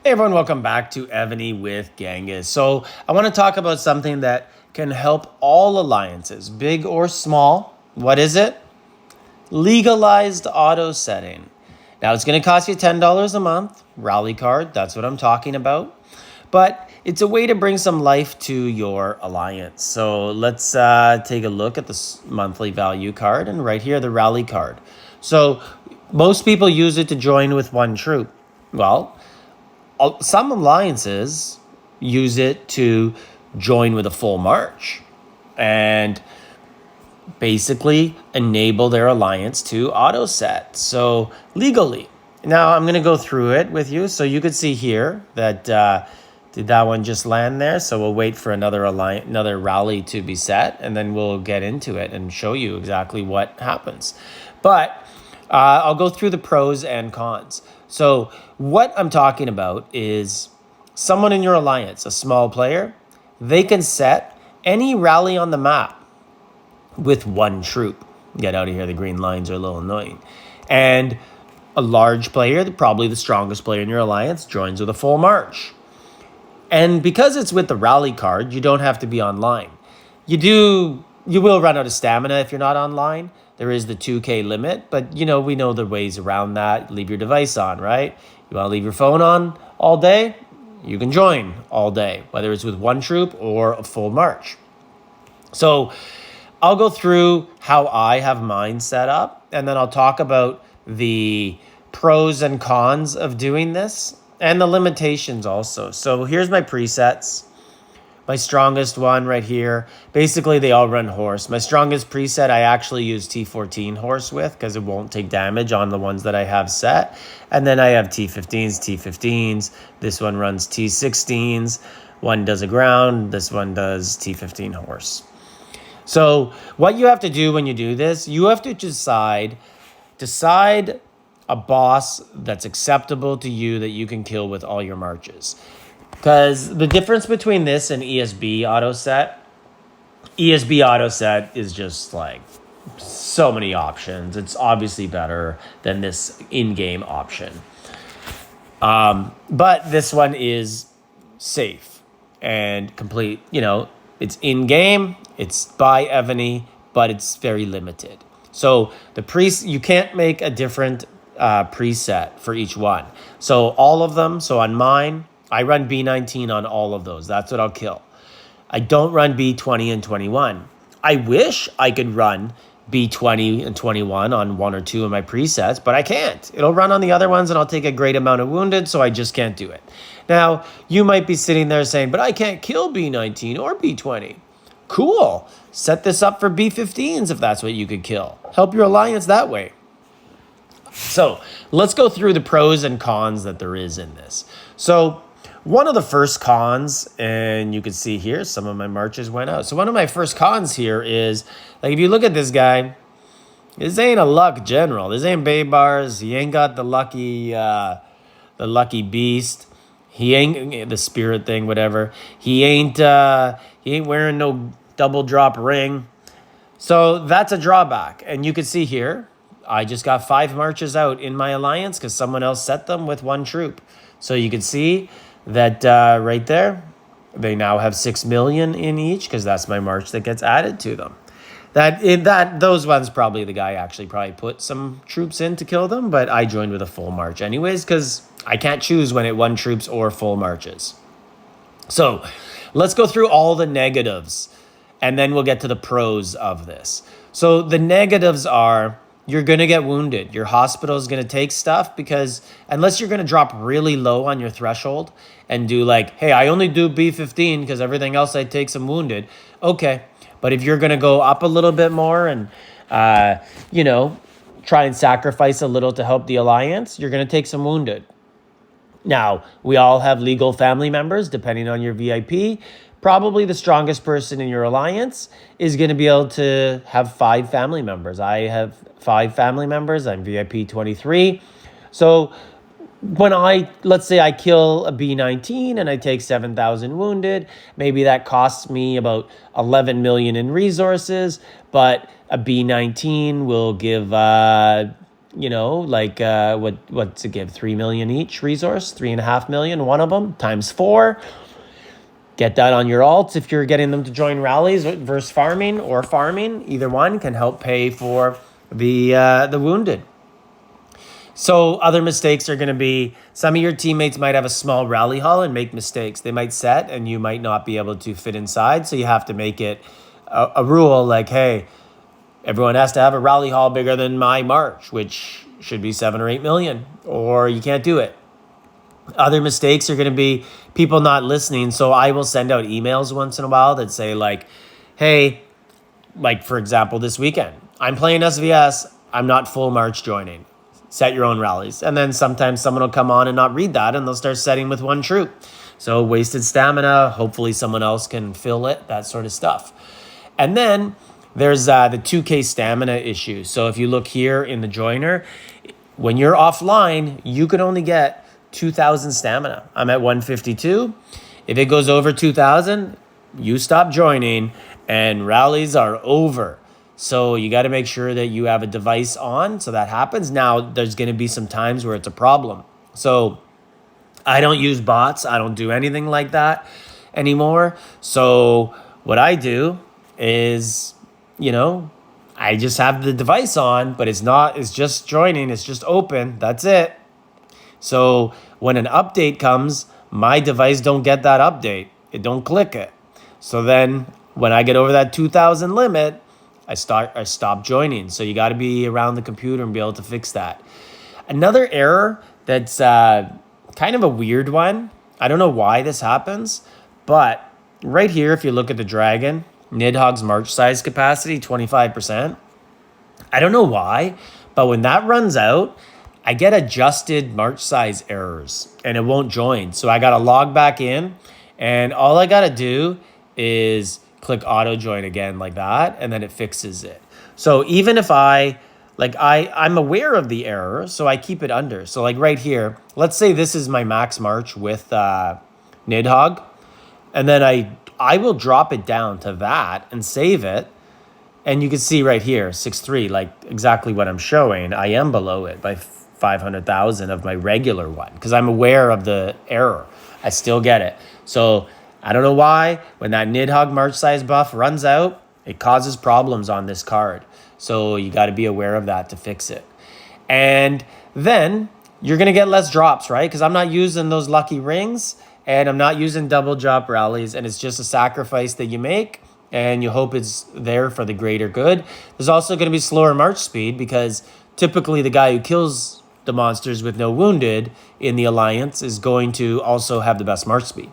Hey everyone, welcome back to Evony with Genghis. So I want to talk about something that can help all alliances, big or small. What is it? Legalized auto setting. Now it's going to cost you $10 a month. Rally card, that's what I'm talking about. But it's a way to bring some life to your alliance. So let's take a look at the monthly value card, and right here, the rally card. So most people use it to join with one troop. Well, some alliances use it to join with a full march and basically enable their alliance to auto set. So legally. Now I'm going to go through it with you. So you could see here that did that one just land there? So we'll wait for another rally to be set, and then we'll get into it and show you exactly what happens. But I'll go through the pros and cons. So what I'm talking about is someone in your alliance, a small player, they can set any rally on the map with one troop. Get out of here, the green lines are a little annoying. And a large player, probably the strongest player in your alliance, joins with a full march. And because it's with the rally card, you don't have to be online. You will run out of stamina if you're not online. There is the 2K limit, but we know the ways around that. Leave your device on, right? You want to leave your phone on all day? You can join all day, whether it's with one troop or a full march. So I'll go through how I have mine set up, and then I'll talk about the pros and cons of doing this and the limitations also. So here's my presets. My strongest one right here. Basically, they all run horse. My strongest preset, I actually use T14 horse with because it won't take damage on the ones that I have set. And then I have T15s. This one runs T16s. One does a ground. This one does T15 horse. So what you have to do when you do this, you have to decide a boss that's acceptable to you that you can kill with all your marches. Because the difference between this and ESB auto set is just like so many options. It's obviously better than this in-game option. But this one is safe and complete. It's in-game, it's by Evony, but it's very limited. So you can't make a different preset for each one. So all of them, so on mine, I run B19 on all of those. That's what I'll kill. I don't run B20 and 21. I wish I could run B20 and 21 on one or two of my presets, but I can't. It'll run on the other ones and I'll take a great amount of wounded, so I just can't do it. Now, you might be sitting there saying, but I can't kill B19 or B20. Cool. Set this up for B15s if that's what you could kill. Help your alliance that way. So let's go through the pros and cons that there is in this. So one of the first cons, and you can see here, some of my marches went out. So one of my first cons here is, like, if you look at this guy, this ain't a luck general. This ain't Baybars. He ain't got the lucky beast. He ain't the spirit thing, whatever. He ain't wearing no double drop ring. So that's a drawback. And you can see here, I just got 5 marches out in my alliance because someone else set them with one troop. So you can see that right there, they now have 6 million in each because that's my march that gets added to them. Those ones probably the guy actually probably put some troops in to kill them, but I joined with a full march anyways because I can't choose when it won troops or full marches. So let's go through all the negatives and then we'll get to the pros of this. So the negatives are, you're going to get wounded. Your hospital is going to take stuff because unless you're going to drop really low on your threshold and do like, hey, I only do B15 because everything else I take some wounded. Okay. But if you're going to go up a little bit more and, try and sacrifice a little to help the alliance, you're going to take some wounded. Now, we all have legal family members, depending on your VIP. Probably the strongest person in your alliance is going to be able to have 5 family members. I have 5 family members. I'm VIP 23. So let's say I kill a B19 and I take 7,000 wounded, maybe that costs me about 11 million in resources, but a B19 will give you know, like what's it give? 3 million each resource, 3.5 million, one of them times 4. Get that on your alts if you're getting them to join rallies versus farming or farming. Either one can help pay for the wounded. So other mistakes are going to be some of your teammates might have a small rally hall and make mistakes. They might set and you might not be able to fit inside. So you have to make it a rule like, hey, everyone has to have a rally hall bigger than my March, which should be 7 or 8 million, or you can't do it. Other mistakes are going to be people not listening. So I will send out emails once in a while that say like, hey, like for example, this weekend, I'm playing SVS. I'm not full March joining. Set your own rallies. And then sometimes someone will come on and not read that and they'll start setting with one troop. So wasted stamina, hopefully someone else can fill it, that sort of stuff. And then there's the 2K stamina issue. So if you look here in the joiner, when you're offline, you can only get 2,000 stamina. I'm at 152. If it goes over 2,000, you stop joining and rallies are over. So you got to make sure that you have a device on so that happens. Now, there's going to be some times where it's a problem. So I don't use bots. I don't do anything like that anymore. So what I do is, you know, I just have the device on, but it's just joining. It's just open. That's it. So when an update comes, my device don't get that update. It don't click it. So then when I get over that 2,000 limit, I stop joining. So you got to be around the computer and be able to fix that. Another error that's kind of a weird one. I don't know why this happens, but right here, if you look at the Dragon, Nidhogg's March size capacity, 25%. I don't know why, but when that runs out, I get adjusted March size errors and it won't join. So I got to log back in and all I got to do is click auto join again like that, and then it fixes it. So even if I'm aware of the error, so I keep it under. So like right here, let's say this is my max March with Nidhogg, and then I will drop it down to that and save it. And you can see right here, 6.3, like exactly what I'm showing. I am below it by 500,000 of my regular one because I'm aware of the error. I still get it. So I don't know why, when that Nidhogg March size buff runs out, it causes problems on this card. So you got to be aware of that to fix it. And then you're going to get less drops, right? Because I'm not using those lucky rings and I'm not using double drop rallies, and it's just a sacrifice that you make and you hope it's there for the greater good. There's also going to be slower March speed because typically the guy who kills the monsters with no wounded in the Alliance is going to also have the best March speed.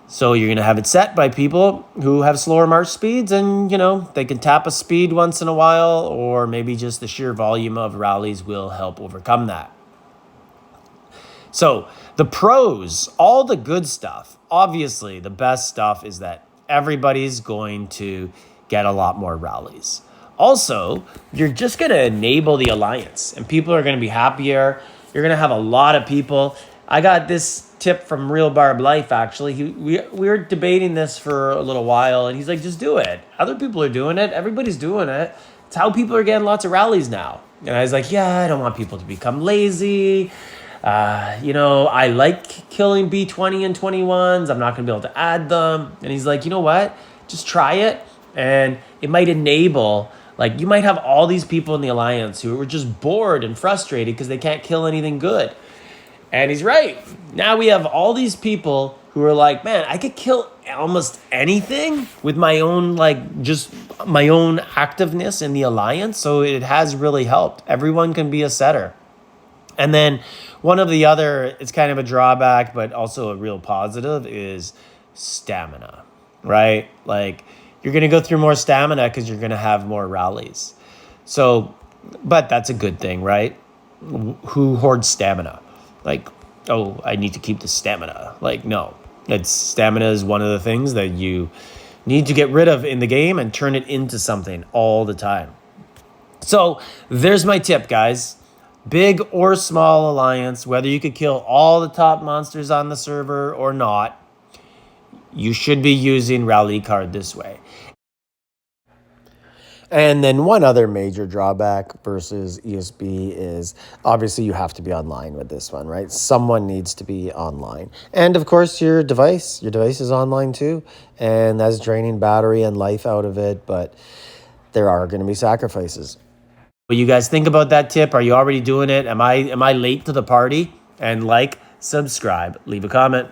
So you're going to have it set by people who have slower March speeds and, you know, they can tap a speed once in a while, or maybe just the sheer volume of rallies will help overcome that. So the pros, all the good stuff, obviously the best stuff is that everybody's going to get a lot more rallies. Also, you're just going to enable the Alliance and people are going to be happier. You're going to have a lot of people. I got this tip from Real Barb Life, actually. We were debating this for a little while, and he's like, just do it. Other people are doing it. Everybody's doing it. It's how people are getting lots of rallies now. And I was like, yeah, I don't want people to become lazy. I like killing B20 and 21s. I'm not going to be able to add them. And he's like, you know what? Just try it, and it might enable... Like, you might have all these people in the Alliance who are just bored and frustrated because they can't kill anything good. And he's right. Now we have all these people who are like, man, I could kill almost anything with my own, just my own activeness in the Alliance. So it has really helped. Everyone can be a setter. And then one of the other, it's kind of a drawback, but also a real positive, is stamina, right? Like, you're going to go through more stamina because you're going to have more rallies. So, but that's a good thing, right? Who hoards stamina? Like, oh, I need to keep the stamina. Like, no. Stamina is one of the things that you need to get rid of in the game and turn it into something all the time. So, there's my tip, guys. Big or small Alliance, whether you could kill all the top monsters on the server or not, you should be using Rally Card this way. And then one other major drawback versus ESB is obviously you have to be online with this one, right? Someone needs to be online. And of course your device is online too. And that's draining battery and life out of it, but there are going to be sacrifices. What you guys think about that tip? Are you already doing it? Am I late to the party? And like, subscribe, leave a comment.